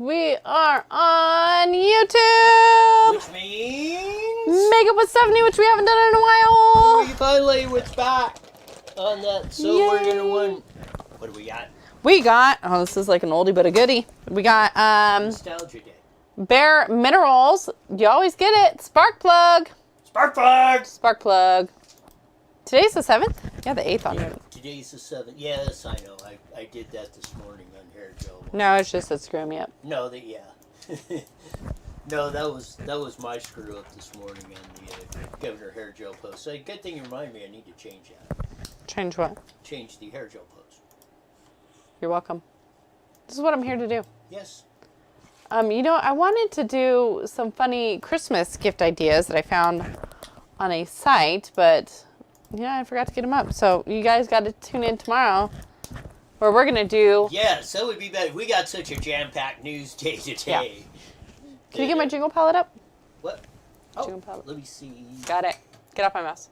We are on YouTube. Which means Makeup with Stephanie, which we haven't done in a while. we finally went back on that. So Yay. we're gonna win. What do we got? We got, oh, this is like an oldie but a goodie. We got Nostalgia Day. Bare Minerals. You always get it. Spark plug. Spark plugs. Spark plug. Today's the 7th? Yeah, the 8th on Yeah, there. today's the 7th. Yes, I know. I did that this morning on Hair Gel. No, it's just that screw me up. No, yeah. No, that was my screw up this morning on the Governor Hair Gel post. So good thing you reminded me. I need to change that. Change what? Change the Hair Gel post. You're welcome. This is what I'm here to do. Yes. You know, I wanted to do some funny Christmas gift ideas that I found on a site, but yeah, I forgot to get them up. So you guys got to tune in tomorrow, where we're gonna do. Yes, that would be better. We got such a jam-packed news day today. Yeah. Can you get my jingle palette up? What? Jingle palette. Let me see. Got it. Get off my mouse.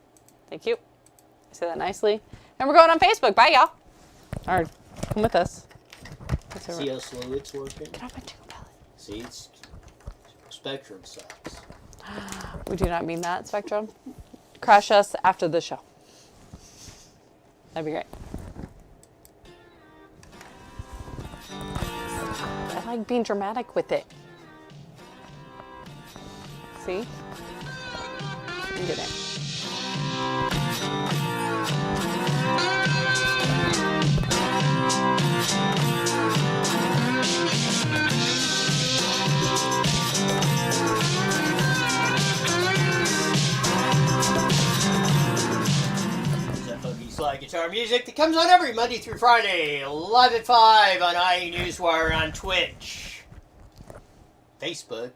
Thank you. I said that nicely. And we're going on Facebook. Bye, y'all. Or come with us. See how slow it's working? Get off my jingle palette. See, it's Spectrum sucks. We do not mean that, Spectrum. Crush us after the show. That'd be great. I like being dramatic with it. See? You get it. Slide guitar music that comes on every Monday through Friday, live at 5 on Newswire on Twitch, Facebook,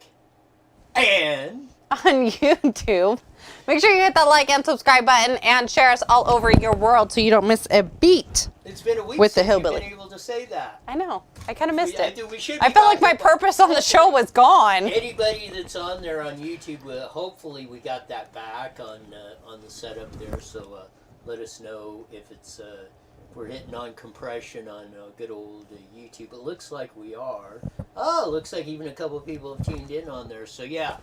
and on YouTube. Make sure you hit that like and subscribe button and share us all over your world so you don't miss a beat. It's been a week with the since hillbilly. you've been able to say that. I know. I kind of missed it. I felt like my purpose on the show was gone. Anybody that's on there on YouTube, hopefully we got that back on the setup there. So let us know if it's we're hitting on compression on good old YouTube. It looks like we are. Oh, looks like even a couple of people have tuned in on there. So yeah,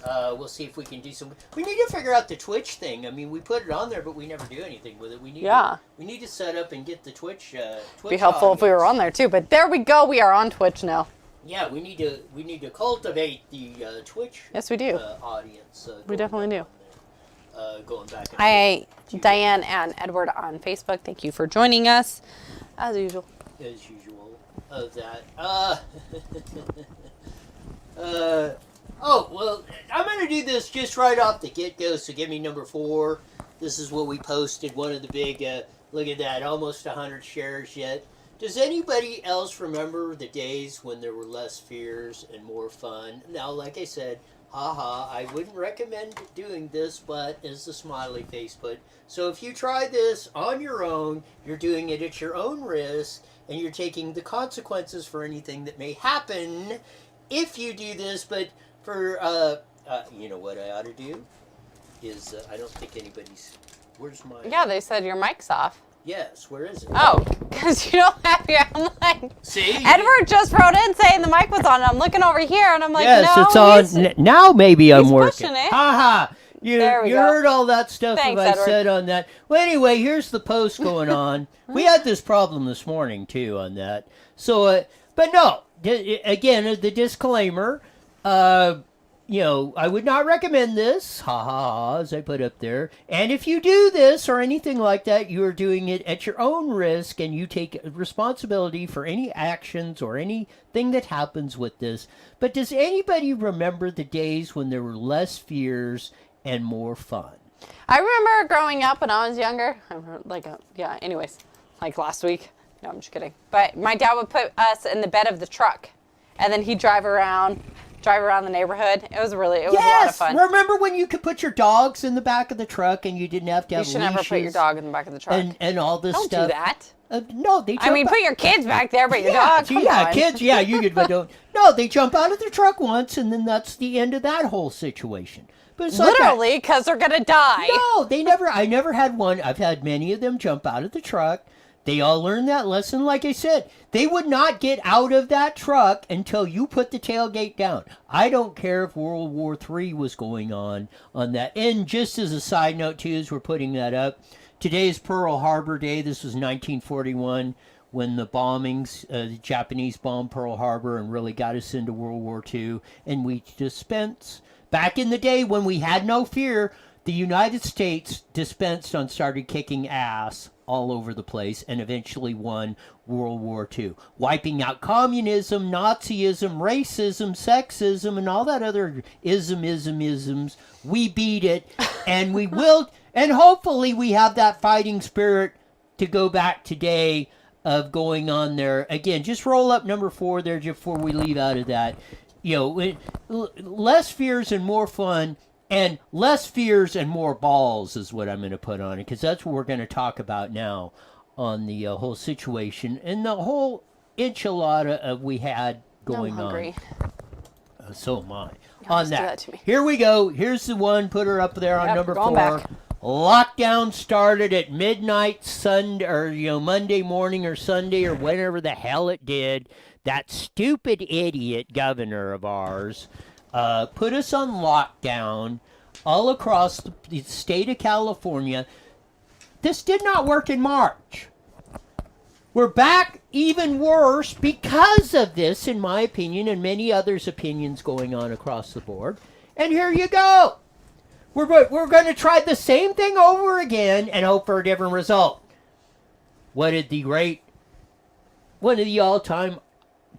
we'll see if we can do some. We need to figure out the Twitch thing. I mean, we put it on there, but we never do anything with it. We need to set up and get the Twitch. Be helpful if we were on there too. But there we go. We are on Twitch now. Yeah, we need to cultivate the Twitch. Yes, we do. Audience. We definitely do. Going back. Hi, Diane and Edward on Facebook. Thank you for joining us, as usual. As usual, of that. Oh well, I'm gonna do this just right off the get-go. So give me number 4. This is what we posted. One of the big. Look at that, almost 100 shares yet. Does anybody else remember the days when there were less fears and more fun? Now, like I said. Haha, I wouldn't recommend doing this, but is the smiley face put. So if you try this on your own, you're doing it at your own risk, and you're taking the consequences for anything that may happen if you do this. But for, you know what I ought to do? Is, I don't think anybody's, where's my... Yeah, they said your mic's off. Yes, where is it? Oh, because you don't have your, I'm like... See? Edward just wrote in saying the mic was on, and I'm looking over here, and I'm like, yes, no, it's on. Now maybe I'm working. Pushing it. Ha ha. You heard all that stuff Thanks, that I Edward. said on that. Well, anyway, here's the post going on. We had this problem this morning, too, on that. So, but no, again, the disclaimer, you know, I would not recommend this, ha ha ha, as I put up there. And if you do this or anything like that, you are doing it at your own risk, and you take responsibility for any actions or anything that happens with this. But does anybody remember the days when there were less fears and more fun? I remember growing up when I was younger, anyways, like last week. No, I'm just kidding. But my dad would put us in the bed of the truck, and then he'd drive around the neighborhood. It was a lot of fun. Remember when you could put your dogs in the back of the truck and you didn't have to have leashes? You should leashes never put your dog in the back of the truck. And all this Don't stuff. do that. No, they jump put your kids back there, but your dog, come on. Kids, you could, but don't. No, they jump out of the truck once, and then that's the end of that whole situation. But it's literally, because they're going to die. No, I never had one. I've had many of them jump out of the truck. They all learned that lesson. Like I said, they would not get out of that truck until you put the tailgate down. I don't care if World War III was going on that. And just as a side note, too, as we're putting that up, today is Pearl Harbor Day. This was 1941 when the bombings, the Japanese bombed Pearl Harbor and really got us into World War II. And we dispensed. Back in the day when we had no fear, the United States dispensed on started kicking ass all over the place and eventually won World War II, wiping out communism, Nazism, racism, sexism, and all that other isms. We beat it, and we will, and hopefully we have that fighting spirit to go back today of going on there. Again, just roll up number 4 there before we leave out of that. You know, less fears and more fun. And less fears and more balls is what I'm going to put on it, because that's what we're going to talk about now on the whole situation and the whole enchilada we had going I'm hungry. on. So am I. Yeah, on that. Here we go. Here's the one. Put her up there on number 4. Back. Lockdown started at midnight Sunday, or Monday morning or Sunday or whenever the hell it did. That stupid idiot governor of ours put us on lockdown all across the state of California. This did not work in March. We're back even worse because of this, in my opinion, and many others' opinions going on across the board. And here you go. We're going to try the same thing over again and hope for a different result. What did one of the all-time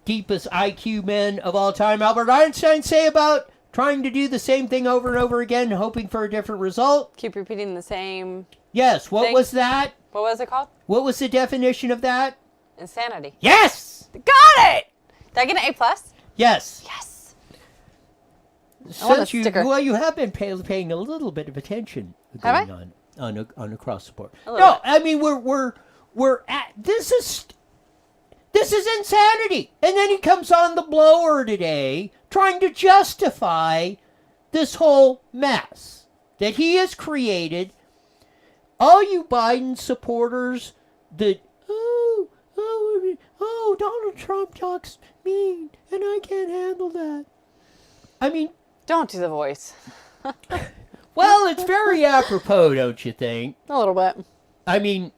deepest IQ men of all time, Albert Einstein, say about trying to do the same thing over and over again, hoping for a different result? Keep repeating the same. Yes. What thing? Was that? What was it called? What was the definition of that? Insanity. Yes. Got it. Did I get an A+? Yes. Yes. I want a sticker. Well, you have been paying a little bit of attention going on across the board. No, I mean we're at this is insanity. And then he comes on the blower today trying to justify this whole mess that he has created. All you Biden supporters that, Donald Trump talks mean and I can't handle that. I mean... Don't do the voice. Well, it's very apropos, don't you think? A little bit. I mean,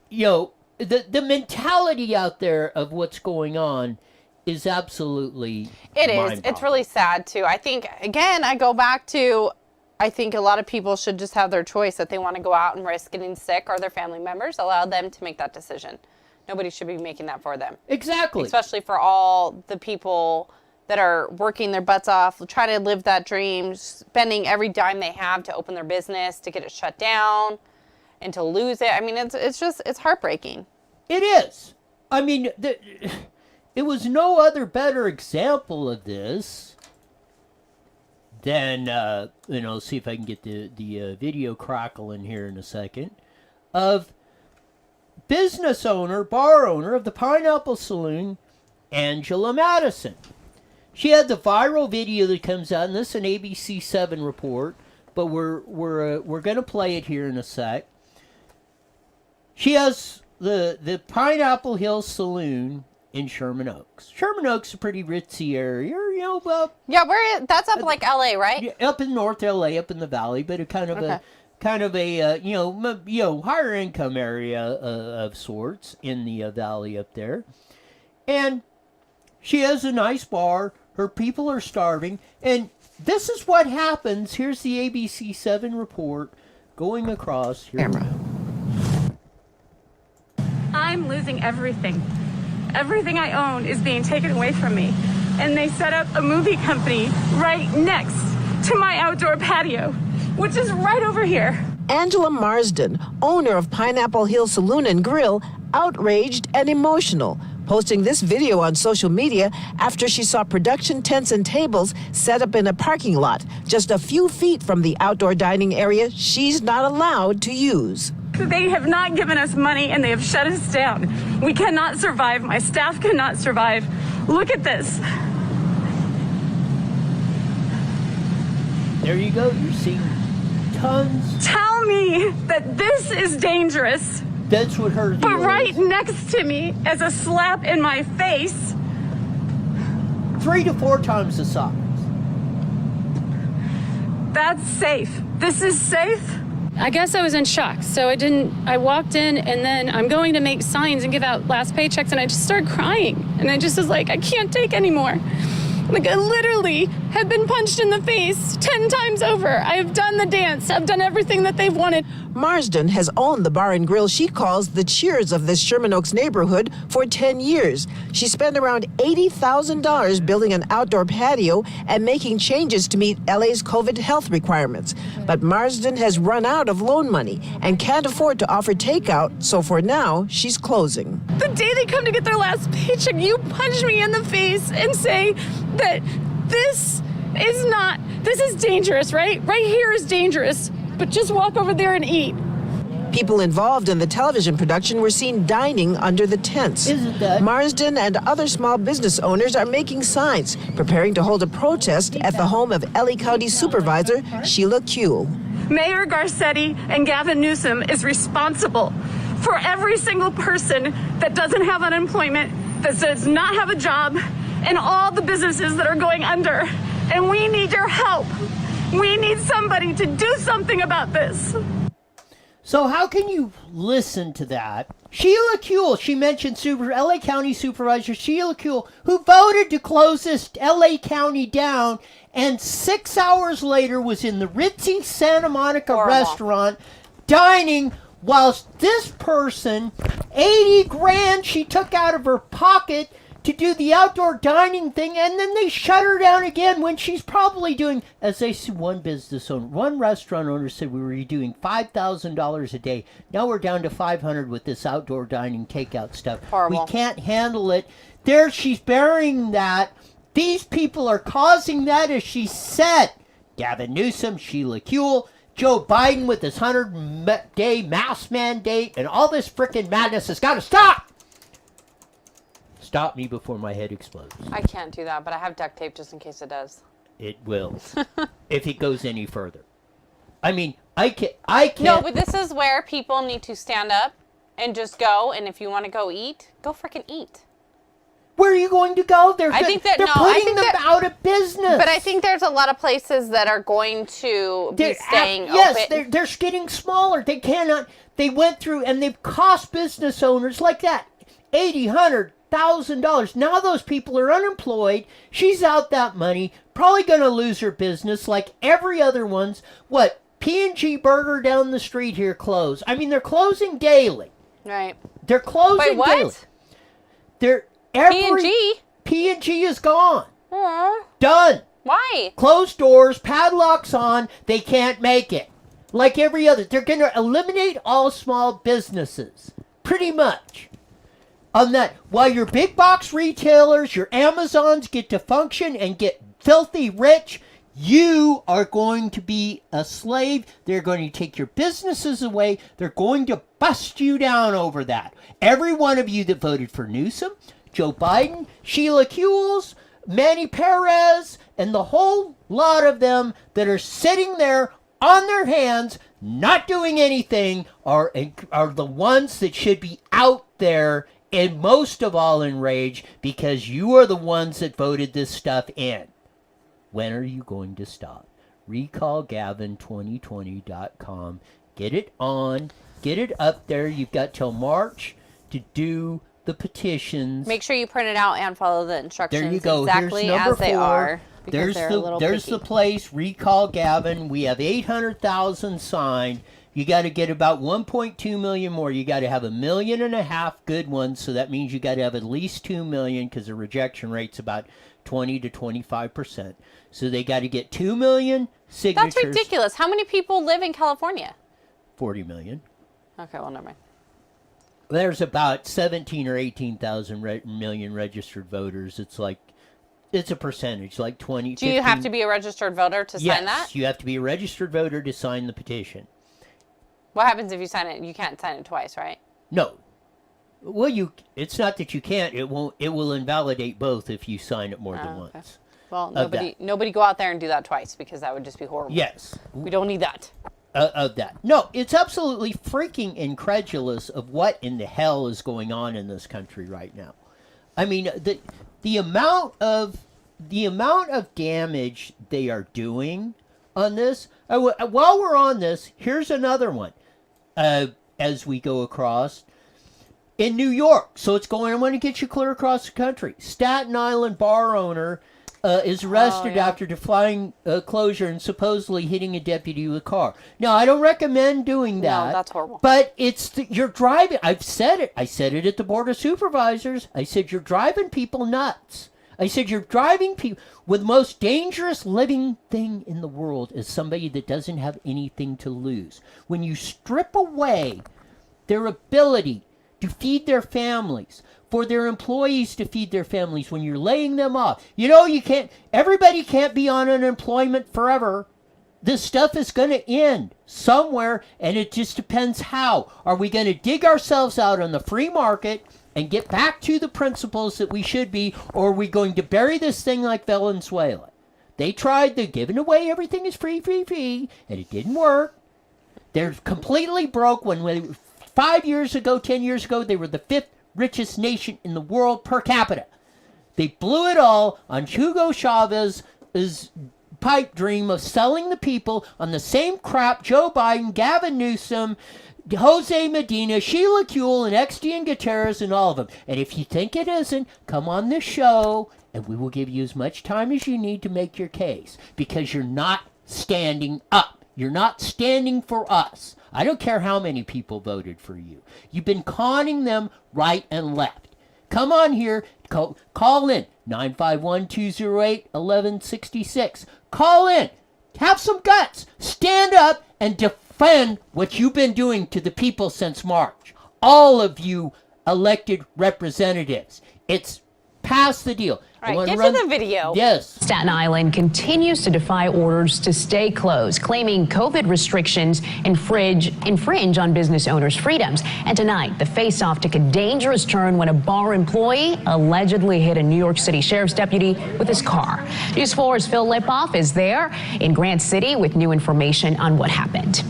the mentality out there of what's going on is absolutely mind-boggling. It's really sad, too. I think, again, I go back to, I think a lot of people should just have their choice that they want to go out and risk getting sick or their family members. Allow them to make that decision. Nobody should be making that for them. Exactly. Especially for all the people that are working their butts off, trying to live that dream, spending every dime they have to open their business, to get it shut down, and to lose it. I mean, it's heartbreaking. It is. I mean, it was no other better example of this than, see if I can get the video crackle in here in a second, of bar owner of the Pineapple Saloon, Angela Madison. She had the viral video that comes out, and this is an ABC 7 report, but we're going to play it here in a sec. She has the Pineapple Hill Saloon in Sherman Oaks. Sherman Oaks is a pretty ritzy area, that's up like LA, right? Up in North LA, up in the valley, but a kind of a higher income area of sorts in the valley up there. And she has a nice bar. Her people are starving. And this is what happens. Here's the ABC 7 report going across here. Camera. I'm losing everything. Everything I own is being taken away from me. And they set up a movie company right next to my outdoor patio, which is right over here. Angela Marsden, owner of Pineapple Hill Saloon and Grill, outraged and emotional, posting this video on social media after she saw production tents and tables set up in a parking lot just a few feet from the outdoor dining area she's not allowed to use. They have not given us money and they have shut us down. We cannot survive. My staff cannot survive. Look at this. There you go. You're seeing tons. Tell me that this is dangerous. That's what her deal But right is. next to me, as a slap in my face, 3 to 4 times the size. that's safe. This is safe. I guess I was in shock. So I walked in and then I'm going to make signs and give out last paychecks and I just started crying. And I just was like, I can't take anymore. Like I literally have been punched in the face 10 times over. I have done the dance. I've done everything that they've wanted. Marsden has owned the bar and grill she calls the Cheers of this Sherman Oaks neighborhood for 10 years. She spent around $80,000 building an outdoor patio and making changes to meet LA's COVID health requirements. But Marsden has run out of loan money and can't afford to offer takeout, so for now, she's closing. The day they come to get their last paycheck, you punch me in the face and say that this is dangerous, right? Right here is dangerous, but just walk over there and eat. People involved in the television production were seen dining under the tents. Isn't that? Marsden and other small business owners are making signs, preparing to hold a protest at the home of LA County Supervisor Sheila Kuehl. Mayor Garcetti and Gavin Newsom is responsible for every single person that doesn't have unemployment, that does not have a job, and all the businesses that are going under. And we need your help. We need somebody to do something about this. So how can you listen to that? Sheila Kuehl, she mentioned LA County Supervisor Sheila Kuehl, who voted to close this LA County down, and 6 hours later was in the ritzy Santa Monica restaurant dining, whilst this person, 80 grand she took out of her pocket to do the outdoor dining thing, and then they shut her down again when she's probably doing, as they see, one restaurant owner said we were doing $5,000 a day. Now we're down to $500 with this outdoor dining takeout stuff. Horrible. We can't handle it. There she's burying that. These people are causing that, as she said. Gavin Newsom, Sheila Kuehl, Joe Biden with his 100-day mask mandate, and all this frickin' madness has got to stop. Stop me before my head explodes. I can't do that, but I have duct tape just in case it does. It will. If it goes any further. I mean, I can't. No, but this is where people need to stand up and just go, and if you want to go eat, go freaking eat. Where are you going to go? They're putting them out of business. But I think there's a lot of places that are going to be staying open. Yes, they're getting smaller. They cannot. They went through, and they've cost business owners like that $100,000. Now those people are unemployed. She's out that money. Probably going to lose her business like every other one's. What? P&G Burger down the street here closed. I mean, they're closing daily. Right. They're closing Wait, what? daily. P&G? P&G is gone. Aww. Done. Why? Closed doors, padlocks on. They can't make it. Like every other. They're going to eliminate all small businesses. Pretty much. On that, while your big box retailers, your Amazons get to function and get filthy rich, you are going to be a slave. They're going to take your businesses away. They're going to bust you down over that. Every one of you that voted for Newsom, Joe Biden, Sheila Kuehl, Manny Perez, and the whole lot of them that are sitting there on their hands, not doing anything, are the ones that should be out there, and most of all enraged, because you are the ones that voted this stuff in. When are you going to stop? RecallGavin2020.com. Get it on. Get it up there. You've got till March to do the petitions. Make sure you print it out and follow the instructions There you go. exactly Here's number as they 4. are. There's the place. Recall Gavin. We have 800,000 signed. You got to get about 1.2 million more. You got to have 1.5 million good ones. So that means you got to have at least 2 million, because the rejection rate's about 20 to 25%. So they got to get 2 million signatures. That's ridiculous. How many people live in California? 40 million. Okay, well, never mind. There's about 17 or 18,000 million registered voters. It's a percentage, like 20. Do you have to be a registered voter to sign that? Yes, you have to be a registered voter to sign the petition. What happens if you sign it? You can't sign it twice, right? No. Well, it's not that you can't. It won't. It will invalidate both if you sign it more than Okay. once. Well, nobody go out there and do that twice, because that would just be horrible. Yes. We don't need that. of that. No, it's absolutely freaking incredulous of what in the hell is going on in this country right now. I mean, the amount of damage they are doing on this. While we're on this, here's another one. As we go across in New York, so it's going. I'm going to get you clear across the country. Staten Island bar owner is arrested after defying closure and supposedly hitting a deputy with a car. Now, I don't recommend doing that. No, that's horrible. But you're driving. I've said it. I said it at the Board of Supervisors. I said you're driving people nuts. I said you're driving people. With the most dangerous living thing in the world is somebody that doesn't have anything to lose. When you strip away their ability to feed their families, for their employees to feed their families, when you're laying them off. Everybody can't be on unemployment forever. This stuff is going to end somewhere, and it just depends how. Are we going to dig ourselves out on the free market and get back to the principles that we should be, or are we going to bury this thing like Venezuela? They tried the giving away everything is free, and it didn't work. They're completely broke. When 5 years ago, 10 years ago, they were the fifth richest nation in the world per capita. They blew it all on Hugo Chavez's pipe dream of selling the people on the same crap Joe Biden, Gavin Newsom, Jose Medina, Sheila Kuehl, and Estienne Gutierrez, and all of them. And if you think it isn't, come on this show, and we will give you as much time as you need to make your case, because you're not standing up. You're not standing for us. I don't care how many people voted for you. You've been conning them right and left. Come on here. Call in. 951-208-1166. Call in. Have some guts. Stand up and defend what you've been doing to the people since March. All of you elected representatives. It's past the deal. All right, get to the video. Yes. Staten Island continues to defy orders to stay closed, claiming COVID restrictions infringe on business owners' freedoms. And tonight, the face-off took a dangerous turn when a bar employee allegedly hit a New York City Sheriff's deputy with his car. News 4's Phil Lipoff is there in Grant City with new information on what happened.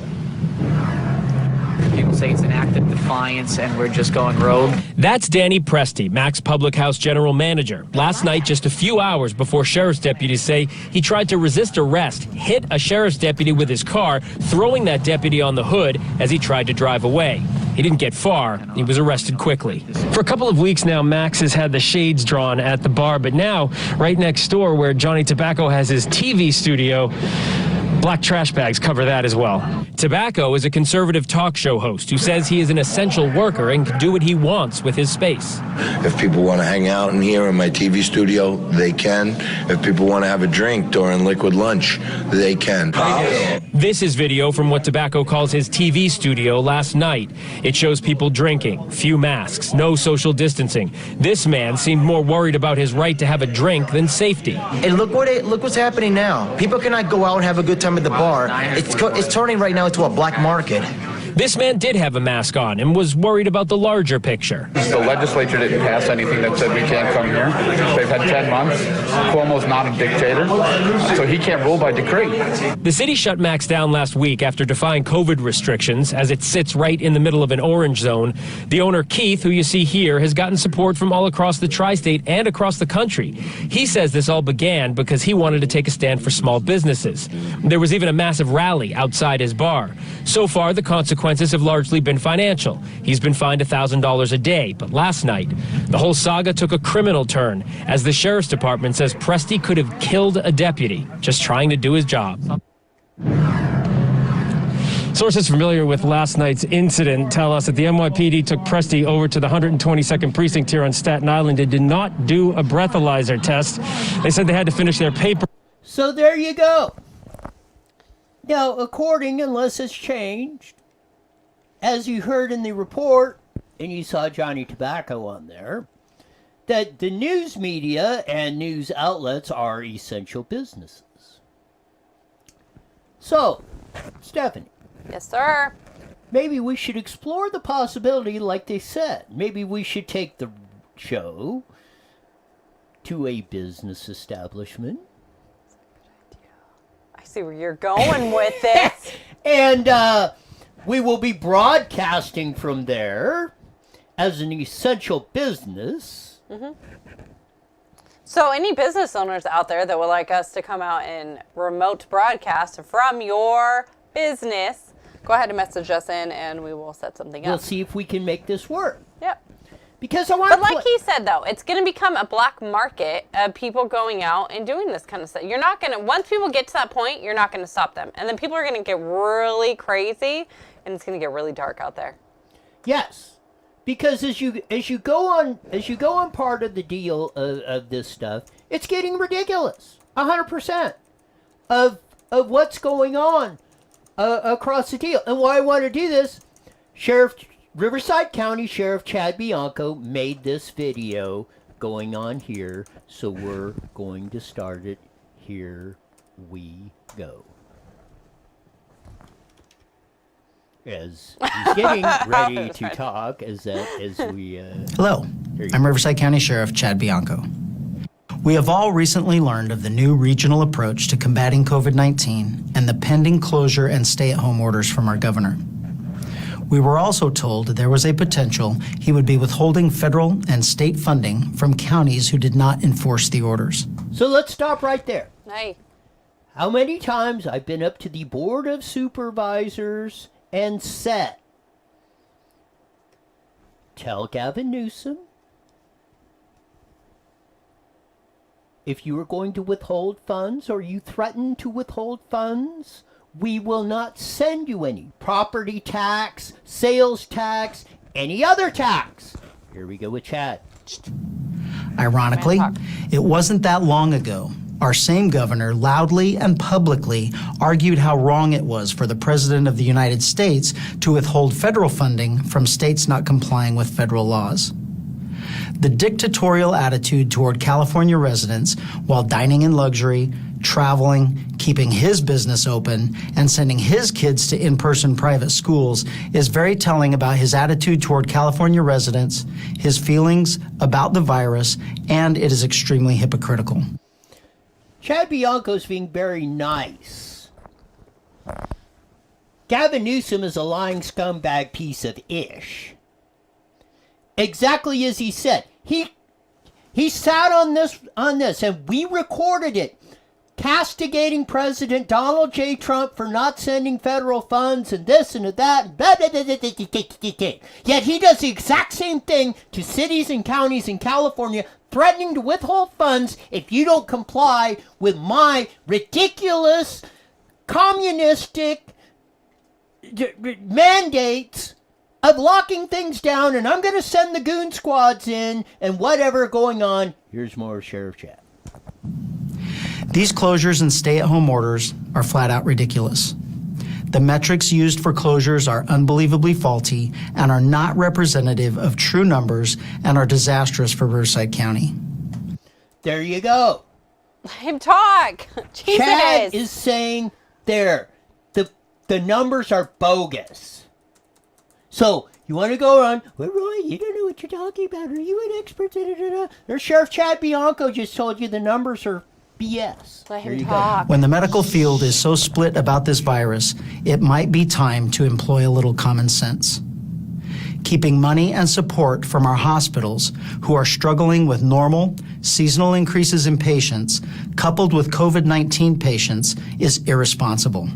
People say it's an act of defiance and we're just going rogue. That's Danny Presti, Mac's Public House General Manager. Last night, just a few hours before sheriff's deputies say he tried to resist arrest, hit a sheriff's deputy with his car, throwing that deputy on the hood as he tried to drive away. He didn't get far. He was arrested quickly. For a couple of weeks now, Max has had the shades drawn at the bar, but now, right next door where Johnny Tobacco has his TV studio, black trash bags cover that as well. Tobacco is a conservative talk show host who says he is an essential worker and can do what he wants with his space. If people want to hang out in here in my TV studio, they can. If people want to have a drink during liquid lunch, they can. This is video from what Tobacco calls his TV studio last night. It shows people drinking, few masks, no social distancing. This man seemed more worried about his right to have a drink than safety. And look what's happening now. People cannot go out and have a good time at the bar. It's turning right now into a black market. This man did have a mask on and was worried about the larger picture. The legislature didn't pass anything that said we can't come here. They've had 10 months. Cuomo's not a dictator, so he can't rule by decree. The city shut Max down last week after defying COVID restrictions as it sits right in the middle of an orange zone. The owner, Keith, who you see here, has gotten support from all across the tri-state and across the country. He says this all began because he wanted to take a stand for small businesses. There was even a massive rally outside his bar. So far, the consequences have largely been financial. He's been fined $1,000 a day, but last night, the whole saga took a criminal turn as the sheriff's department says Presti could have killed a deputy just trying to do his job. Sources familiar with last night's incident tell us that the NYPD took Presti over to the 122nd precinct here on Staten Island and did not do a breathalyzer test. They said they had to finish their paper. So there you go. Now, according, unless it's changed, as you heard in the report, and you saw Johnny Tobacco on there, that the news media and news outlets are essential businesses. So, Stephanie. Yes, sir. Maybe we should explore the possibility, like they said. Maybe we should take the show to a business establishment. I see where you're going with this. And we will be broadcasting from there as an essential business. Mm-hmm. So any business owners out there that would like us to come out and remote broadcast from your business, go ahead and message us in and we will set something up. We'll see if we can make this work. Yep. Because I want But like he said, though, it's going to become a black market of people going out and doing this kind of stuff. You're not going to, once people get to that point, you're not going to stop them. And then people are going to get really crazy and it's going to get really dark out there. Yes. Because as you go on part of the deal of this stuff, it's getting ridiculous. 100% of what's going on across the deal. And why I want to do this, Riverside County Sheriff Chad Bianco made this video going on here, so we're going to start it. Here we go. As he's getting ready to talk, Hello, I'm Riverside County Sheriff Chad Bianco. We have all recently learned of the new regional approach to combating COVID-19 and the pending closure and stay-at-home orders from our governor. We were also told there was a potential he would be withholding federal and state funding from counties who did not enforce the orders. So let's stop right there. Hey. How many times I've been up to the Board of Supervisors and said, tell Gavin Newsom, if you are going to withhold funds or you threaten to withhold funds, we will not send you any property tax, sales tax, any other tax. Here we go with Chad. Ironically, it wasn't that long ago our same governor loudly and publicly argued how wrong it was for the President of the United States to withhold federal funding from states not complying with federal laws. The dictatorial attitude toward California residents while dining in luxury, traveling, keeping his business open, and sending his kids to in-person private schools is very telling about his attitude toward California residents, his feelings about the virus, and it is extremely hypocritical. Chad Bianco's being very nice. Gavin Newsom is a lying scumbag piece of ish. Exactly as he said. He sat on this, and we recorded it, castigating President Donald J. Trump for not sending federal funds and this and that, and blah, blah, blah, blah, blah, blah, blah. Yet he does the exact same thing to cities and counties in California, threatening to withhold funds if you don't comply with my ridiculous communistic mandates of locking things down, and I'm going to send the goon squads in and whatever going on. Here's more Sheriff Chad. These closures and stay-at-home orders are flat out ridiculous. The metrics used for closures are unbelievably faulty and are not representative of true numbers and are disastrous for Riverside County. There you go. Let him talk. Jesus. Chad is saying there, the numbers are bogus. So, you want to go on, well, Roy, you don't know what you're talking about. Are you an expert? There's Sheriff Chad Bianco just told you the numbers are BS. Let him talk. When the medical field is so split about this virus, it might be time to employ a little common sense. Keeping money and support from our hospitals who are struggling with normal, seasonal increases in patients, coupled with COVID-19 patients, is irresponsible.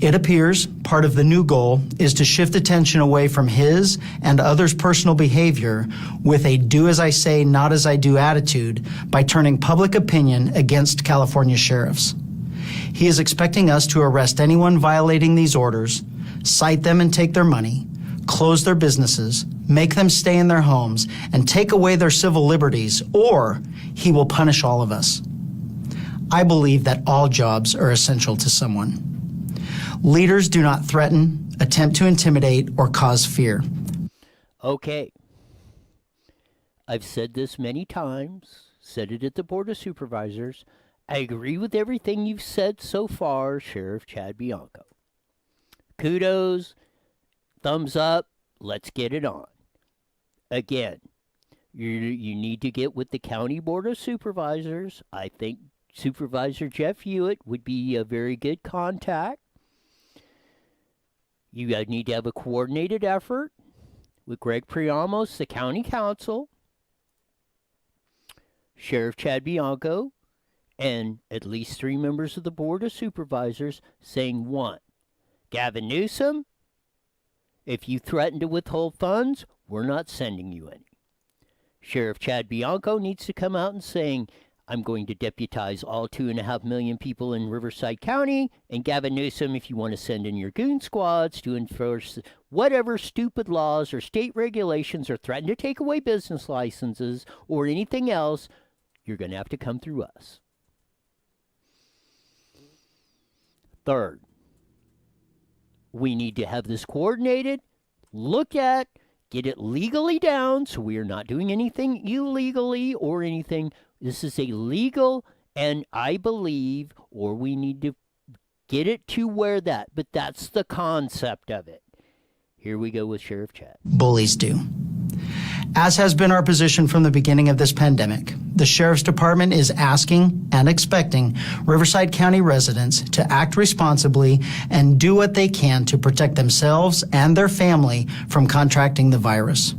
It appears part of the new goal is to shift attention away from his and others' personal behavior with a do as I say, not as I do attitude by turning public opinion against California sheriffs. He is expecting us to arrest anyone violating these orders, cite them and take their money, close their businesses, make them stay in their homes, and take away their civil liberties, or he will punish all of us. I believe that all jobs are essential to someone. Leaders do not threaten, attempt to intimidate, or cause fear. Okay. I've said this many times, said it at the Board of Supervisors. I agree with everything you've said so far, Sheriff Chad Bianco. Kudos, thumbs up, let's get it on. Again, you need to get with the County Board of Supervisors. I think Supervisor Jeff Hewitt would be a very good contact. You need to have a coordinated effort with Greg Priamos, the county council, Sheriff Chad Bianco, and at least 3 members of the Board of Supervisors saying, 1, Gavin Newsom, if you threaten to withhold funds, we're not sending you any. Sheriff Chad Bianco needs to come out and saying, I'm going to deputize all 2.5 million people in Riverside County, and Gavin Newsom, if you want to send in your goon squads to enforce whatever stupid laws or state regulations or threaten to take away business licenses or anything else, you're going to have to come through us. Third, we need to have this coordinated, looked at, get it legally down so we are not doing anything illegally or anything. This is a legal, and I believe, or we need to get it to where that, but that's the concept of it. Here we go with Sheriff Chad. Bullies do. As has been our position from the beginning of this pandemic, the Sheriff's Department is asking and expecting Riverside County residents to act responsibly and do what they can to protect themselves and their family from contracting the virus.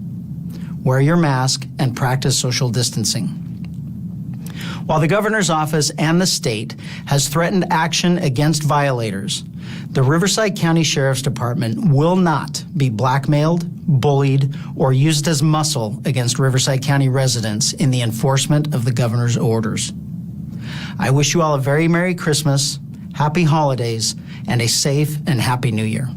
Wear your mask and practice social distancing. While the governor's office and the state has threatened action against violators, the Riverside County Sheriff's Department will not be blackmailed, bullied, or used as muscle against Riverside County residents in the enforcement of the governor's orders. I wish you all a very Merry Christmas, Happy Holidays, and a safe and Happy New Year.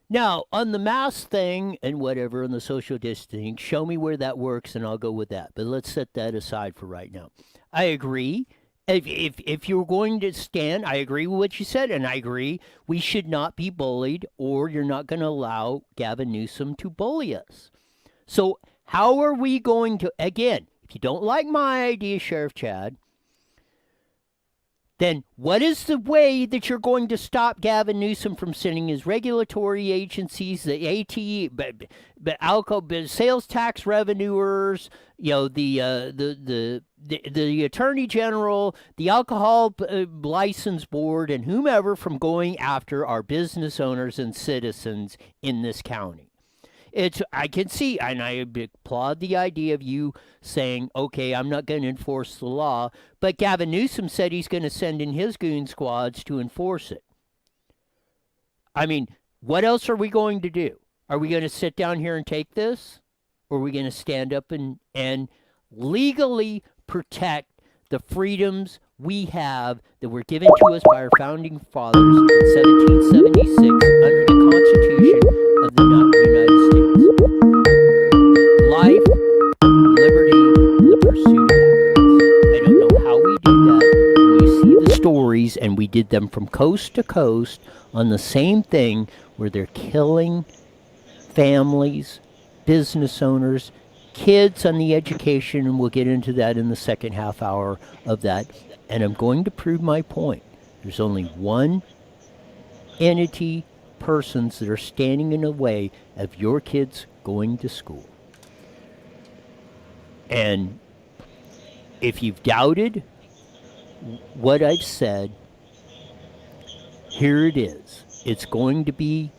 Now, on the mask thing and whatever, on the social distancing, show me where that works and I'll go with that. But let's set that aside for right now. I agree. If you're going to stand, I agree with what you said, and I agree we should not be bullied, or you're not going to allow Gavin Newsom to bully us. So how are we going to, again, if you don't like my idea, Sheriff Chad, then what is the way that you're going to stop Gavin Newsom from sending his regulatory agencies, the ATE, but alcohol, sales tax revenuers, you know, the Attorney General, the Alcohol License Board, and whomever from going after our business owners and citizens in this county? I can see, and I applaud the idea of you saying, okay, I'm not going to enforce the law, but Gavin Newsom said he's going to send in his goon squads to enforce it. I mean, what else are we going to do? Are we going to sit down here and take this? Or are we going to stand up and legally protect the freedoms we have that were given to us by our founding fathers in 1776 under the Constitution of the United States? Life, liberty, the pursuit of happiness. I don't know how we do that. When you see the stories, and we did them from coast to coast on the same thing, where they're killing families, business owners, kids on the education, and we'll get into that in the second half hour of that. And I'm going to prove my point. There's only one entity, persons that are standing in the way of your kids going to school. And if you've doubted what I've said, here it is. It's going to be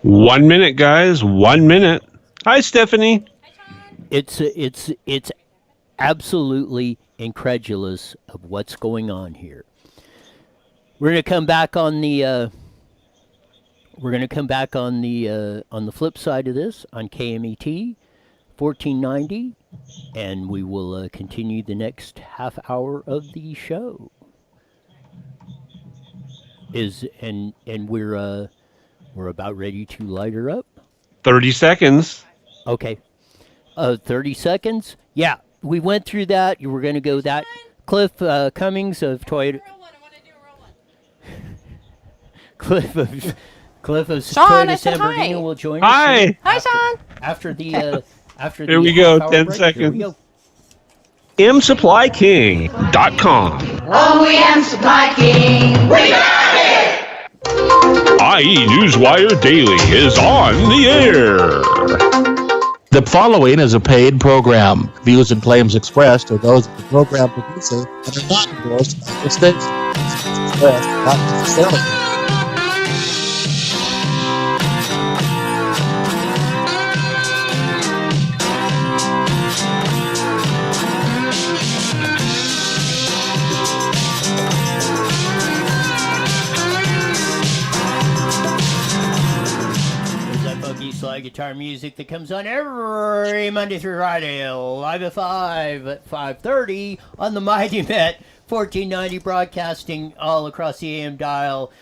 1 minute, guys. 1 minute. Hi, Stephanie. It's absolutely incredulous of what's going on here. We're going to come back on the on the flip side of this on KMET 1490, and we will continue the next half hour of the show. And we're about ready to light her up. 30 seconds. Okay. 30 seconds? Yeah, we went through that. You were going to go that. Cliff Cummings of Toyota. Cliff of Sean, Toyota San Bernardino will join us. Hi. Hi, Sean. After the Here we go. 10 break. seconds. Here we go. MSupplyKing.com. OEM Supply King. We got it! IE Newswire Daily is on the air. The following is a paid program. Views and claims expressed are those of the program producer and are not endorsed by the station. Slide guitar music that comes on every Monday through Friday, live at 5 at 5:30 on the Mighty Met 1490, broadcasting all across the AM dial.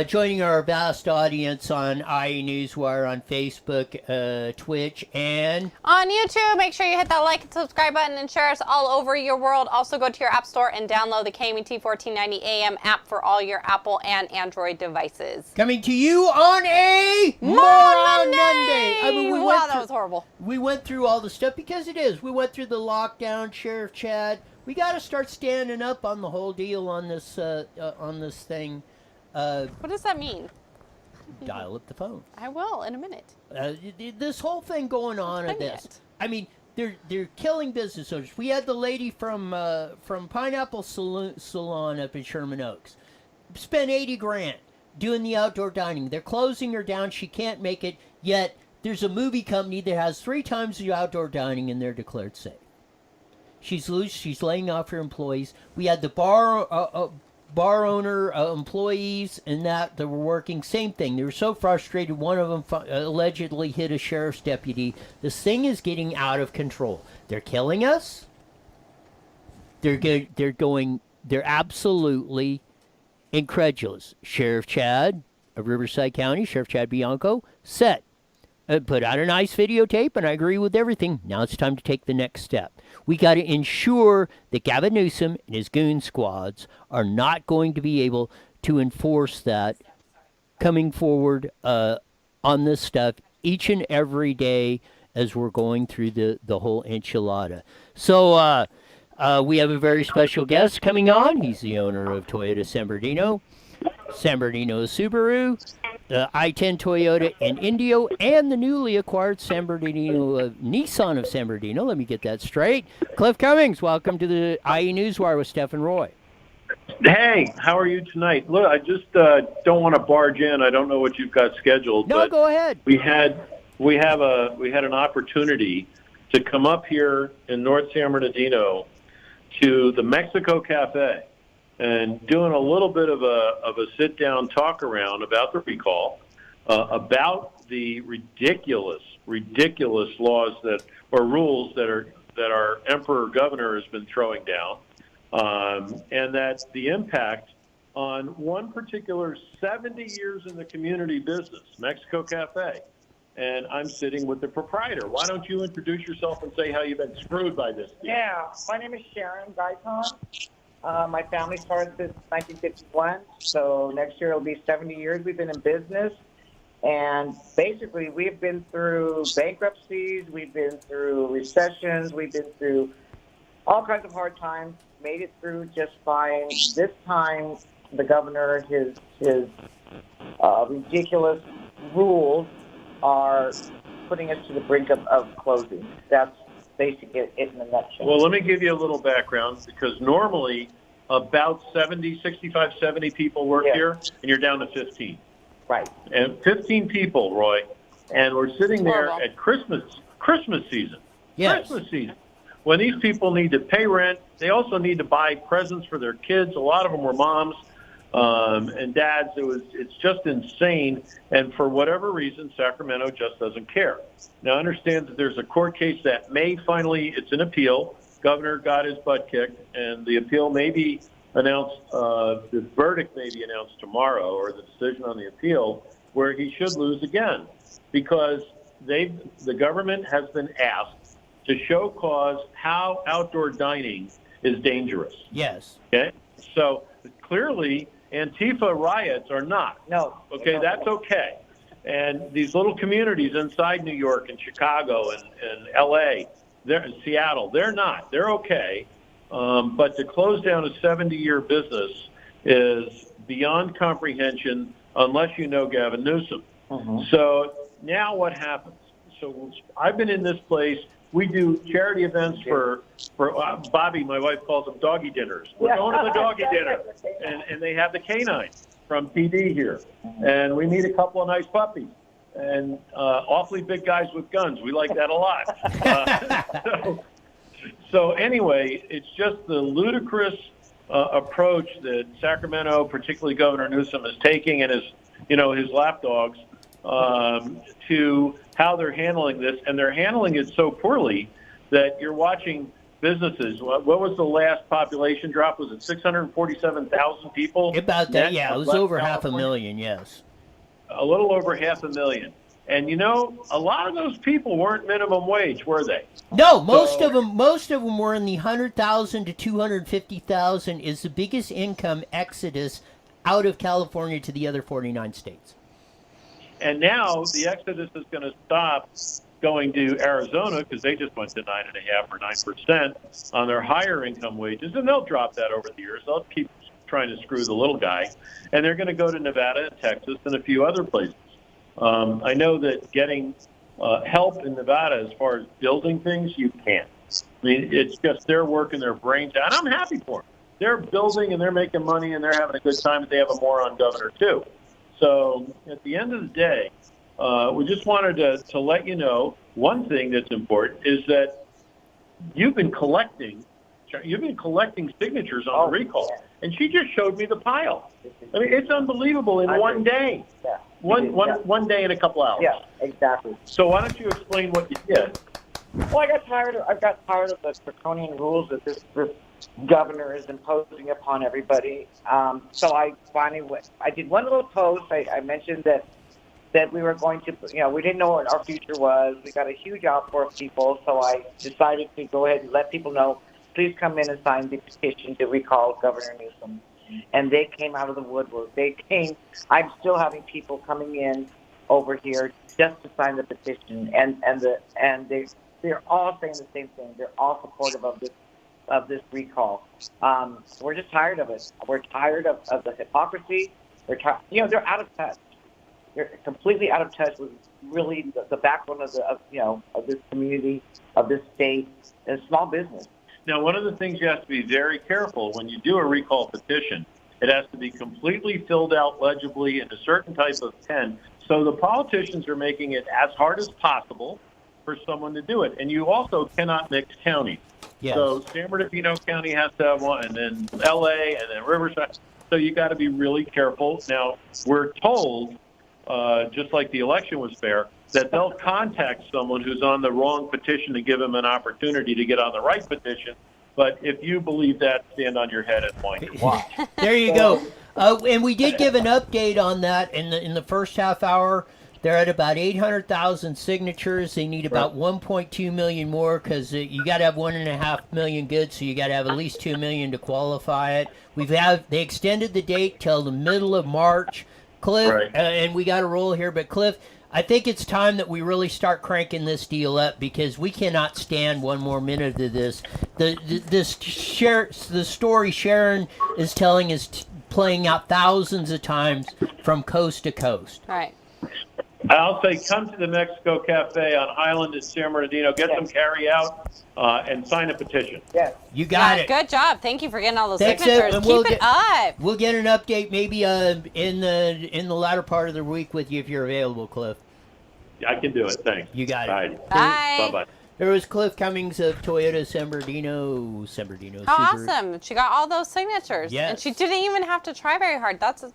Joining our vast audience on IE Newswire on Facebook, Twitch, and on YouTube. Make sure you hit that like and subscribe button and share us all over your world. Also go to your app store and download the KMET 1490 AM app for all your Apple and Android devices. Coming to you on a Moron Monday. I mean, wow, that was horrible. We went through all the stuff because it is. We went through the lockdown, Sheriff Chad. We got to start standing up on the whole deal on this thing. What does that mean? Dial up the phone. I will in a minute. This whole thing going on at this. I mean, they're killing business owners. We had the lady from Pineapple Salon up in Sherman Oaks. Spent $80,000 doing the outdoor dining. They're closing her down. She can't make it. Yet there's a movie company that has 3 times the outdoor dining and they're declared safe. She's laying off her employees. We had the bar owner, employees, and that were working. Same thing. They were so frustrated. One of them allegedly hit a sheriff's deputy. This thing is getting out of control. They're killing us. They're absolutely incredulous. Sheriff Chad of Riverside County, Sheriff Chad Bianco, said, put out a nice videotape, and I agree with everything. Now it's time to take the next step. We got to ensure that Gavin Newsom and his goon squads are not going to be able to enforce that coming forward on this stuff each and every day as we're going through the whole enchilada. So we have a very special guest coming on. He's the owner of Toyota San Bernardino Subaru, the I-10 Toyota and Indio, and the newly acquired San Bernardino Nissan of San Bernardino. Let me get that straight. Cliff Cummings, welcome to the IE Newswire with Steph and Roy. Hey, how are you tonight? Look, I just don't want to barge in. I don't know what you've got scheduled. No, but go ahead. We had an opportunity to come up here in North San Bernardino to the Mexico Cafe and doing a little bit of a sit-down talk around about the recall, about the ridiculous laws rules that our Emperor Governor has been throwing down, and that the impact on one particular 70 years in the community business, Mexico Cafe. And I'm sitting with the proprietor. Why don't you introduce yourself and say how you've been screwed by this deal? Yeah, my name is Sharon Gaiton. My family started since 1951, so next year it'll be 70 years we've been in business. And basically, we've been through bankruptcies, we've been through recessions, we've been through all kinds of hard times, made it through just fine. This time, the governor, his ridiculous rules are putting us to the brink of closing. That's basically it in a nutshell. Well, let me give you a little background, because normally about 65, 70 people work here, and you're down to 15. Right. And 15 people, Roy, and we're sitting there at Christmas season. Yes. Christmas season. When these people need to pay rent, they also need to buy presents for their kids. A lot of them were moms and dads. It's just insane. And for whatever reason, Sacramento just doesn't care. Now, understand that there's a court case that may finally, it's an appeal. Governor got his butt kicked, and the appeal may be announced, the verdict may be announced tomorrow, or the decision on the appeal, where he should lose again, because the government has been asked to show cause how outdoor dining is dangerous. Yes. Okay? So clearly, Antifa riots are not. No. Okay, that's okay. And these little communities inside New York and Chicago and L.A., Seattle, they're not. They're okay. But to close down a 70-year business is beyond comprehension unless you know Gavin Newsom. Mm-hmm. So now what happens? So I've been in this place we do charity events for Bobby, my wife calls them doggy dinners. We're going to the doggy dinner, and they have the canine from PD here, and we meet a couple of nice puppies, and awfully big guys with guns. We like that a lot. So anyway, it's just the ludicrous approach that Sacramento, particularly Governor Newsom, is taking, and his lapdogs, to how they're handling this, and they're handling it so poorly that you're watching businesses. What was the last population drop? Was it 647,000 people? About that, yeah. It was over 500,000, yes. A little over 500,000. And a lot of those people weren't minimum wage, were they? No, most of them were in the 100,000 to 250,000. Is the biggest income exodus out of California to the other 49 states. And now the exodus is going to stop going to Arizona because they just went to 9.5 or 9% on their higher income wages, and they'll drop that over the years. They'll keep trying to screw the little guy, and they're going to go to Nevada and Texas and a few other places. I know that getting help in Nevada as far as building things, you can't. I mean, it's just they're working their brains out, and I'm happy for them. They're building and they're making money and they're having a good time, but they have a moron governor too. So at the end of the day, we just wanted to let you know one thing that's important is that you've been collecting signatures on the recall, and she just showed me the pile. I mean, it's unbelievable in one day. Yeah. One day and a couple hours. Yeah, exactly. So why don't you explain what you did? Well, I got tired of the draconian rules that this governor is imposing upon everybody. So I finally I did one little post. I mentioned that we were going to, we didn't know what our future was. We got a huge outpour of people, so I decided to go ahead and let people know, please come in and sign the petition to recall Governor Newsom. And they came out of the woodwork. I'm still having people coming in over here just to sign the petition, and they're all saying the same thing. They're all supportive of this recall. We're just tired of it. We're tired of the hypocrisy. They're out of touch. They're completely out of touch with really the backbone of this community, of this state, and small business. Now, one of the things you have to be very careful when you do a recall petition, it has to be completely filled out legibly in a certain type of pen. So the politicians are making it as hard as possible for someone to do it. And you also cannot mix counties. Yes. So San Bernardino County has to have one, and then L.A., and then Riverside. So you got to be really careful. Now, we're told, just like the election was fair, that they'll contact someone who's on the wrong petition to give them an opportunity to get on the right petition. But if you believe that, stand on your head and point and watch. There you go. And we did give an update on that in the first half hour. They're at about 800,000 signatures. They need about 1.2 million more because you got to have 1.5 million good, so you got to have at least 2 million to qualify it. They extended the date till the middle of March. Cliff, and we got to roll here, but Cliff, I think it's time that we really start cranking this deal up because we cannot stand one more minute of this. The story Sharon is telling is playing out thousands of times from coast to coast. Right. I'll say come to the Mexico Cafe on Highland in San Bernardino, get some carry out, and sign a petition. Yes. You got it. Good job. Thank you for getting all those Thanks, signatures. and Keep it up. We'll get an update maybe in the latter part of the week with you if you're available, Cliff. I can do it. Thanks. You got it. Bye. Bye-bye. There was Cliff Cummings of Toyota San Bernardino. How Subaru. awesome! She got all those signatures, Yes. and she didn't even have to try very hard. That's.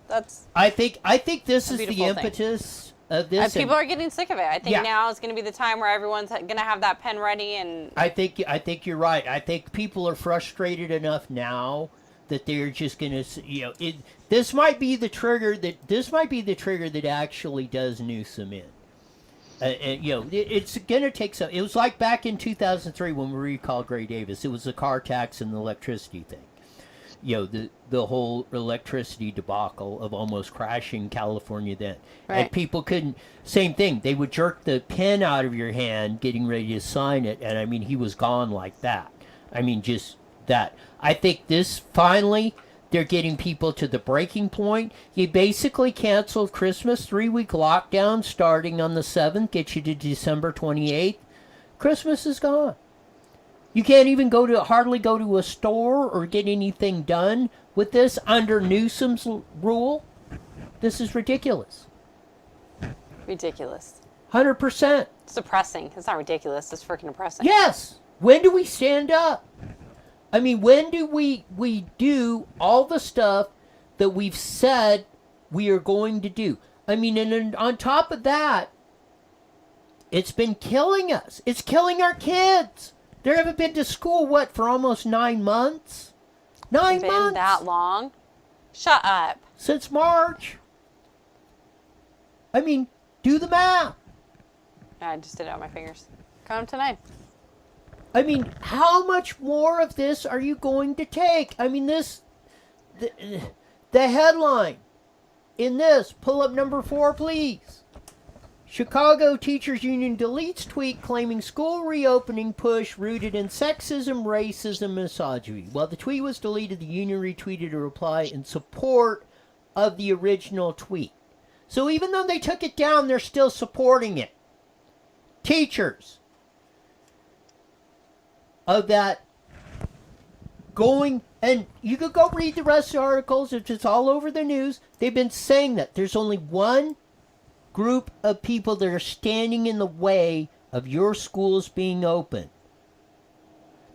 I think this is the beautiful thing. impetus of this. People are getting sick of it. I think Yeah. now is going to be the time where everyone's going to have that pen ready, and I think you're right. I think people are frustrated enough now that they're just going to, this might be the trigger that actually does Newsom in. It's going to take some. It was like back in 2003 when we recalled Gray Davis. It was the car tax and the electricity thing. The whole electricity debacle of almost crashing California then. Right. And people couldn't. Same thing. They would jerk the pen out of your hand, getting ready to sign it, and I mean he was gone like that. I mean just that. I think this finally. They're getting people to the breaking point. You basically canceled Christmas 3-week lockdown starting on the 7th, get you to December 28th. Christmas is gone. You can't even hardly go to a store or get anything done with this under Newsom's rule. This is ridiculous. Ridiculous. 100%. It's depressing. It's not ridiculous. It's freaking depressing. Yes. When do we stand up? I mean, when do we do all the stuff that we've said we are going to do? I mean, and on top of that, it's been killing us. It's killing our kids. They haven't been to school, for almost 9 months? 9 months? Been that long? Shut up. Since March. I mean, do the math. I just did it on my fingers. Count to 9. I mean, how much more of this are you going to take? I mean, the headline in this, pull up number 4, please. Chicago Teachers Union deletes tweet claiming school reopening push rooted in sexism, racism, and misogyny. While the tweet was deleted, the union retweeted a reply in support of the original tweet. So even though they took it down, they're still supporting it. Teachers of that going, and you could go read the rest of the articles, it's all over the news. They've been saying that there's only one group of people that are standing in the way of your schools being open.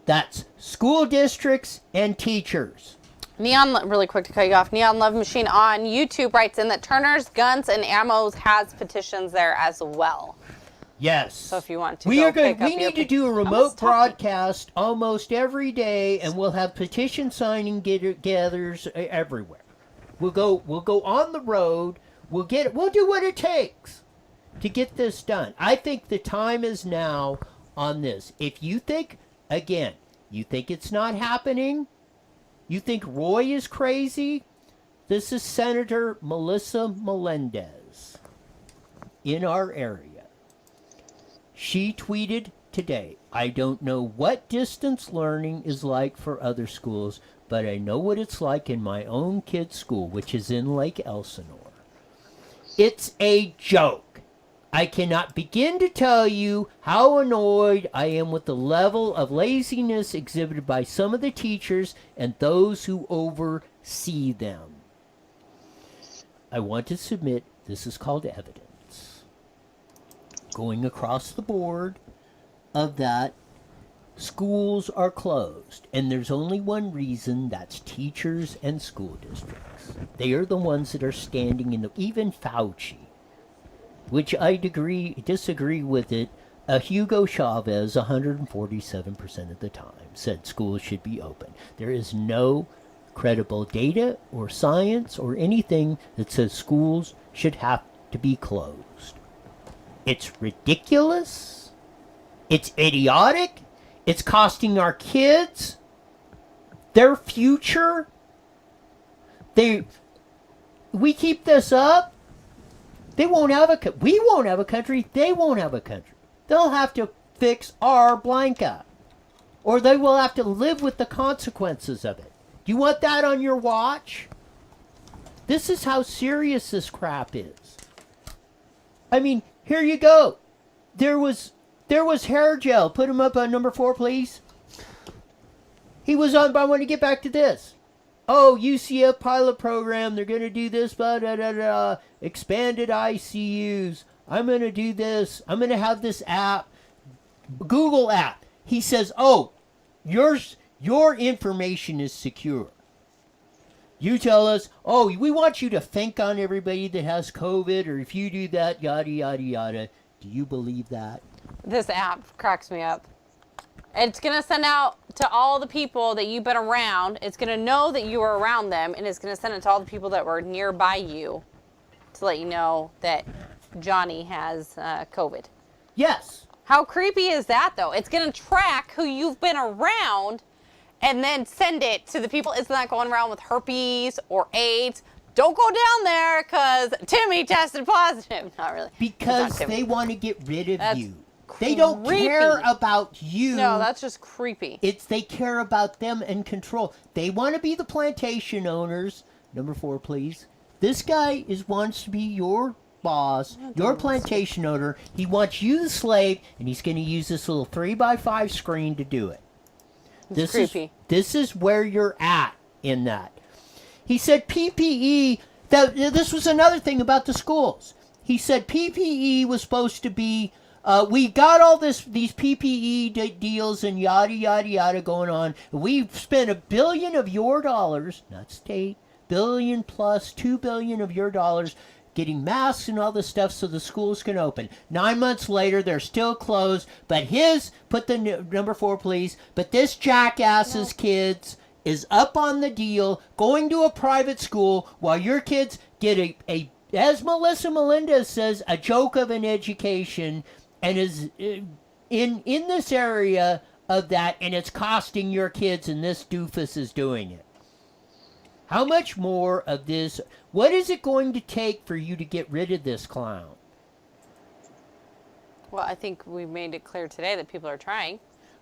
That's school districts and teachers. Neon, really quick to cut you off, Neon Love Machine on YouTube writes in that Turner's Guns and Ammos has petitions there as well. Yes. So if you want to, we need to do a remote broadcast almost every day, and we'll have petition signing get-togethers everywhere. We'll go on the road. We'll do what it takes to get this done. I think the time is now on this. If you think, again, you think it's not happening, you think Roy is crazy, this is Senator Melissa Melendez in our area. She tweeted today, I don't know what distance learning is like for other schools, but I know what it's like in my own kid's school, which is in Lake Elsinore. It's a joke. I cannot begin to tell you how annoyed I am with the level of laziness exhibited by some of the teachers and those who oversee them. I want to submit, this is called evidence, going across the board of that schools are closed. And there's only one reason, that's teachers and school districts. They are the ones that are standing in the, even Fauci, which I disagree with it. Hugo Chavez, 147% of the time, said schools should be open. There is no credible data or science or anything that says schools should have to be closed. It's ridiculous. It's idiotic. It's costing our kids their future. We keep this up, we won't have a country, they won't have a country. They'll have to fix our blanket, or they will have to live with the consequences of it. Do you want that on your watch? This is how serious this crap is. I mean, here you go. There was hair gel. Put him up on number 4, please. He was on, but I want to get back to this. Oh, UCF pilot program, they're going to do this, blah, blah, blah, blah, expanded ICUs. I'm going to do this. I'm going to have this app, Google app. He says, oh, your information is secure. You tell us, oh, we want you to think on everybody that has COVID, or if you do that, yada, yada, yada. Do you believe that? This app cracks me up. It's going to send out to all the people that you've been around. It's going to know that you were around them, and it's going to send it to all the people that were nearby you to let you know that Johnny has COVID. Yes. How creepy is that, though? It's going to track who you've been around and then send it to the people. It's not going around with herpes or AIDS. Don't go down there because Timmy tested positive. Not really. Because they want to get rid of you. They don't care about you. No, that's just creepy. They care about them and control. They want to be the plantation owners. Number 4, please. This guy wants to be your boss, your plantation owner. He wants you the slave, and he's going to use this little 3x5 screen to do it. It's creepy. This is where you're at in that. He said PPE, this was another thing about the schools. He said PPE was supposed to be, we got all these PPE deals and yada, yada, yada going on. We've spent $1 billion of your dollars, not state, billion plus $2 billion of your dollars, getting masks and all this stuff so the schools can open. 9 months later, they're still closed, but put the number 4, please, but this jackass's kids is up on the deal, going to a private school, while your kids get a as Melissa Melendez says, a joke of an education, and is in this area of that, and it's costing your kids, and this doofus is doing it. How much more of this? What is it going to take for you to get rid of this clown? Well, I think we made it clear today that people are trying.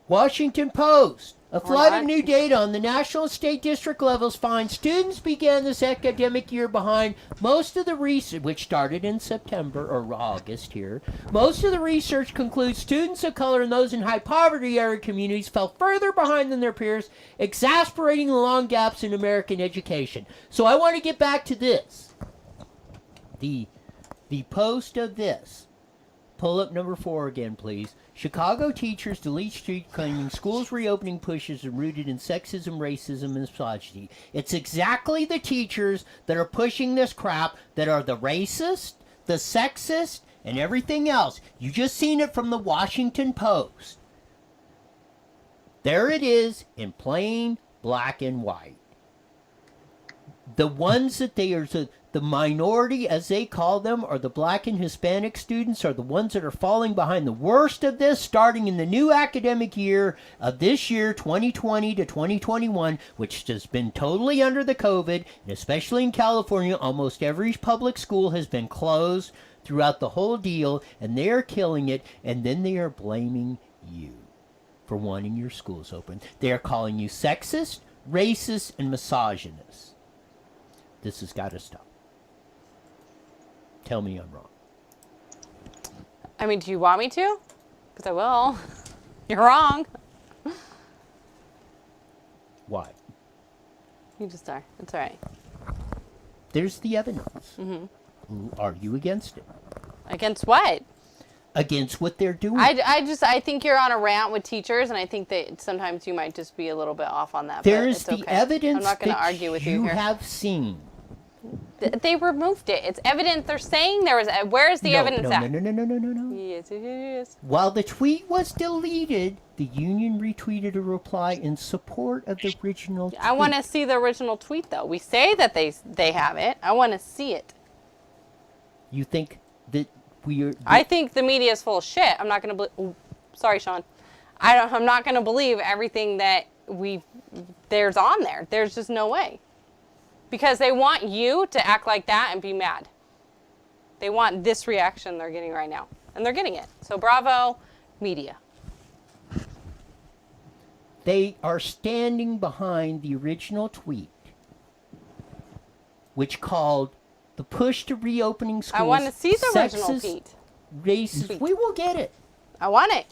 Washington Post. A flood of new data on the national and state district levels finds students began this academic year behind most of the research, which started in September or August here. Most of the research concludes students of color and those in high poverty area communities fell further behind than their peers, exacerbating the long gaps in American education. So I want to get back to this. The post of this. Pull up number 4 again, please. Chicago teachers delete street claiming schools reopening pushes are rooted in sexism, racism, and misogyny. It's exactly the teachers that are pushing this crap that are the racist, the sexist, and everything else. You just seen it from the Washington Post. There it is in plain black and white. The ones that they are... The minority, as they call them, or the black and Hispanic students, are the ones that are falling behind the worst of this, starting in the new academic year of this year, 2020 to 2021, which has been totally under the COVID, and especially in California, almost every public school has been closed throughout the whole deal, and they are killing it, and then they are blaming you for wanting your schools open. They are calling you sexist, racist, and misogynist. This has got to stop. Tell me I'm wrong. I mean, do you want me to? Because I will. You're wrong. Why? You just are. It's all right. There's the evidence. Mm-hmm. Are you against it? Against what? Against what they're doing. I think you're on a rant with teachers, and I think that sometimes you might just be a little bit off on that. There's but it's the okay. evidence I'm not going to that argue with you here. have seen. They removed it. It's evidence. They're saying there was. Where's the evidence at? No. Yes, it is. While the tweet was deleted, the union retweeted a reply in support of the original tweet. I want to see the original tweet, though. We say that they have it. I want to see it. You think that we are... I think the media is full of shit. I'm not going to believe... Sorry, Sean. I'm not going to believe everything that there's on there. There's just no way. Because they want you to act like that and be mad. They want this reaction they're getting right now. And they're getting it. So bravo, media. They are standing behind the original tweet, which called the push to reopening schools. I want to see the original sexist, tweet. Racist. We will get it. I want it.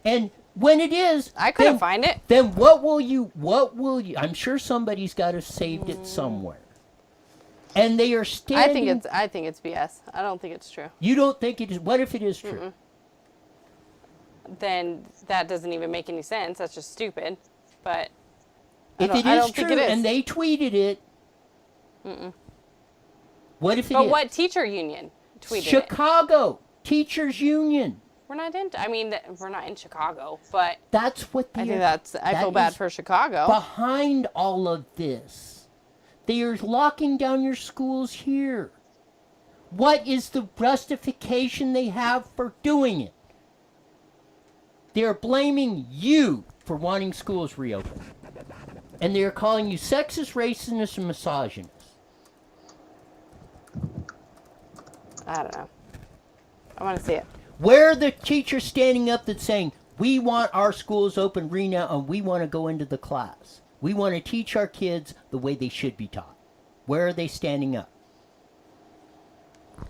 And when it is, I couldn't find it. Then what will you, I'm sure somebody's got to saved it somewhere. And they are standing. I think it's BS. I don't think it's true. You don't think it is? What if it is true? Then that doesn't even make any sense. That's just stupid. But if it is true and they tweeted it, what if it is? But what teacher union tweeted it? Chicago Teachers Union. We're not in Chicago, but that's what I feel bad for Chicago. Behind all of this. They are locking down your schools here. What is the justification they have for doing it? They are blaming you for wanting schools reopened. And they are calling you sexist, racist, and misogynist. I don't know. I want to see it. Where are the teachers standing up that's saying, we want our schools open right now and we want to go into the class? We want to teach our kids the way they should be taught. Where are they standing up?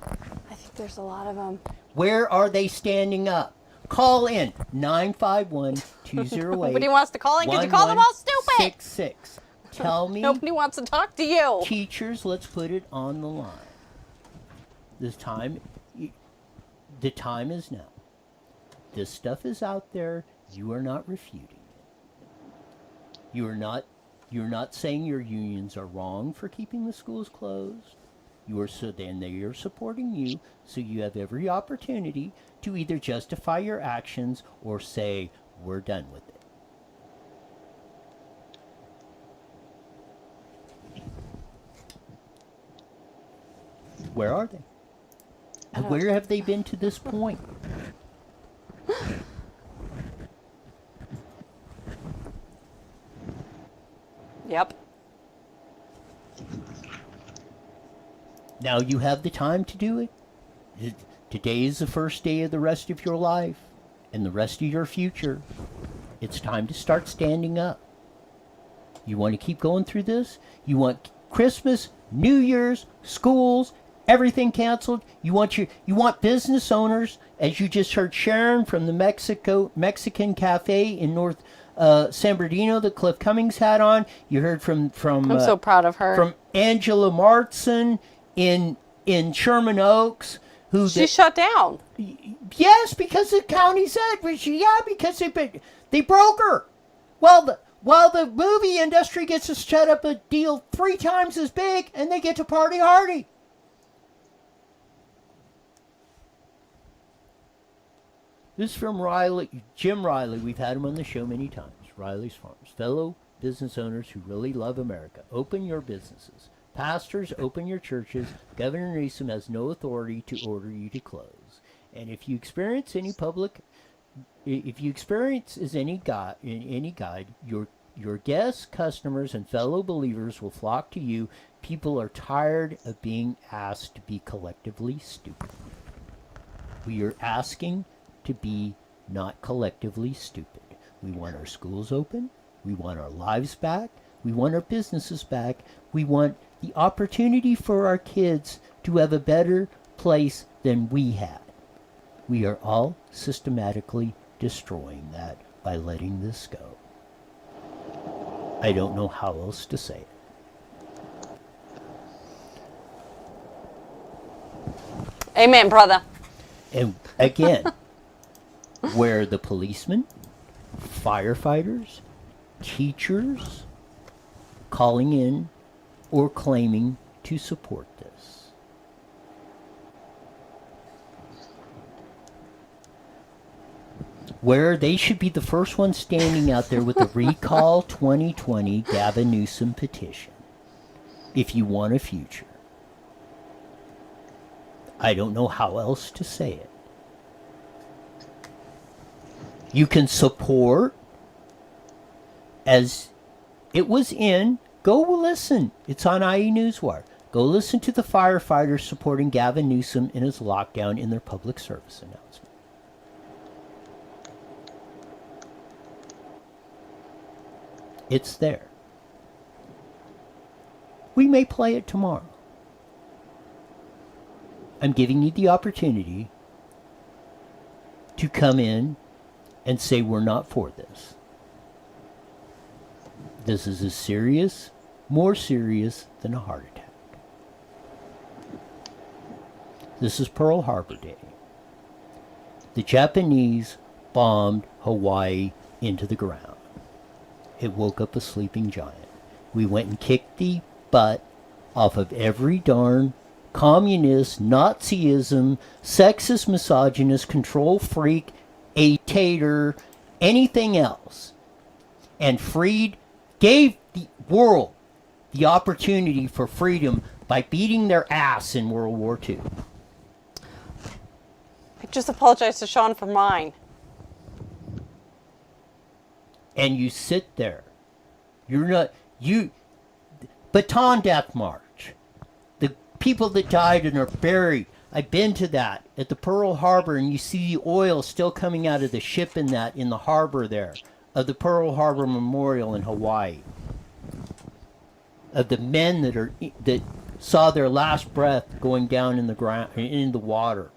I think There's a lot of them. Where are they standing up? Call in 951-208. Nobody wants to call in because you call them all stupid. 1166. Tell me. Nobody wants to talk to you. Teachers, let's put it on the line. The time is now. This stuff is out there. You are not refuting it. You're not saying your unions are wrong for keeping the schools closed. They are supporting you, so you have every opportunity to either justify your actions or say, we're done with it. Where are they? And where have they been to this point? Yep. Now you have the time to do it. Today is the first day of the rest of your life and the rest of your future. It's time to start standing up. You want to keep going through this? You want Christmas, New Year's, schools, everything canceled? You want business owners, as you just heard Sharon from the Mexican Cafe in North San Bernardino that Cliff Cummings had on. You heard from I'm so proud of her. From Angela Martson in Sherman Oaks, she shut down. Yes, because the county said, because they broke her. While the movie industry gets to set up a deal 3 times as big, and they get to party hardy. This is from Jim Riley. We've had him on the show many times. Riley's Farms. Fellow business owners who really love America, open your businesses. Pastors, open your churches. Governor Newsom has no authority to order you to close. And if you experience any guide, your guests, customers, and fellow believers will flock to you. People are tired of being asked to be collectively stupid. We are asking to be not collectively stupid. We want our schools open. We want our lives back. We want our businesses back. We want the opportunity for our kids to have a better place than we had. We are all systematically destroying that by letting this go. I don't know how else to say it. Amen, brother. And again, where the policemen, firefighters, teachers calling in or claiming to support this. Where they should be the first ones standing out there with the Recall 2020 Gavin Newsom petition. If you want a future. I don't know how else to say it. You can support, as it was go listen. It's on IE Newswire. Go listen to the firefighters supporting Gavin Newsom in his lockdown in their public service announcement. It's there. We may play it tomorrow. I'm giving you the opportunity to come in and say we're not for this. This is as serious, more serious than a heart attack. This is Pearl Harbor Day. The Japanese bombed Hawaii into the ground. It woke up a sleeping giant. We went and kicked the butt off of every darn communist, Nazism, sexist, misogynist, control freak, a tater, anything else, and gave the world the opportunity for freedom by beating their ass in World War II. I just apologized to Sean for mine. And you sit there. Baton Death March. The people that died and are buried. I've been to that at the Pearl Harbor, and you see the oil still coming out of the ship in the harbor there, of the Pearl Harbor Memorial in Hawaii. Of the men that saw their last breath going down in the ground, in the water.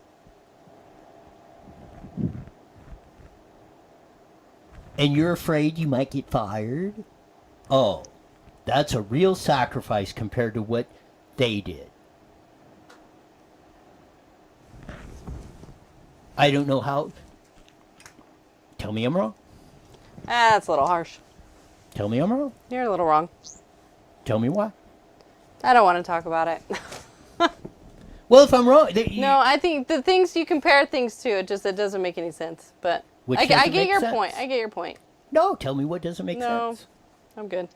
And you're afraid you might get fired? Oh, that's a real sacrifice compared to what they did. I don't know how. Tell me I'm wrong. That's a little harsh. Tell me I'm wrong. You're a little wrong. Tell me why. I don't want to talk about it. Well, if I'm wrong, no, I think the things you compare things to, it doesn't make any sense. But I get your point. I get your point. No, tell me what doesn't make sense. No, I'm good.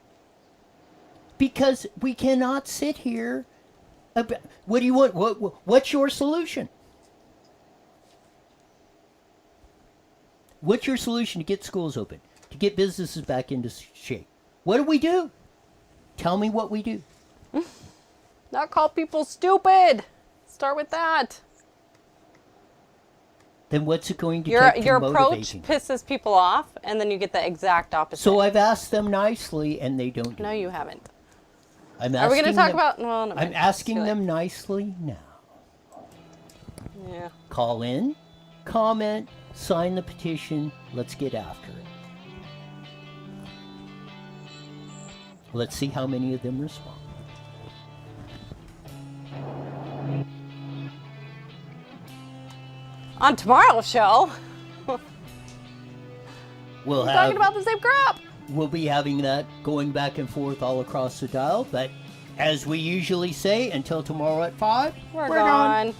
Because we cannot sit here. What do you want? What's your solution? What's your solution to get schools open? To get businesses back into shape? What do we do? Tell me what we do. Not call people stupid. Start with that. Then what's it going to take to Your motivate approach pisses people off, and then you get the exact opposite. So I've asked them nicely, and they don't do No, you haven't. Are we going to talk about... Well, no, I'm asking them nicely now. Yeah. Call in, comment, sign the petition. Let's get after it. Let's see how many of them respond. On tomorrow's show, we're talking about the same crap. We'll be having that going back and forth all across the dial. But as we usually say, until tomorrow at 5, we're gone.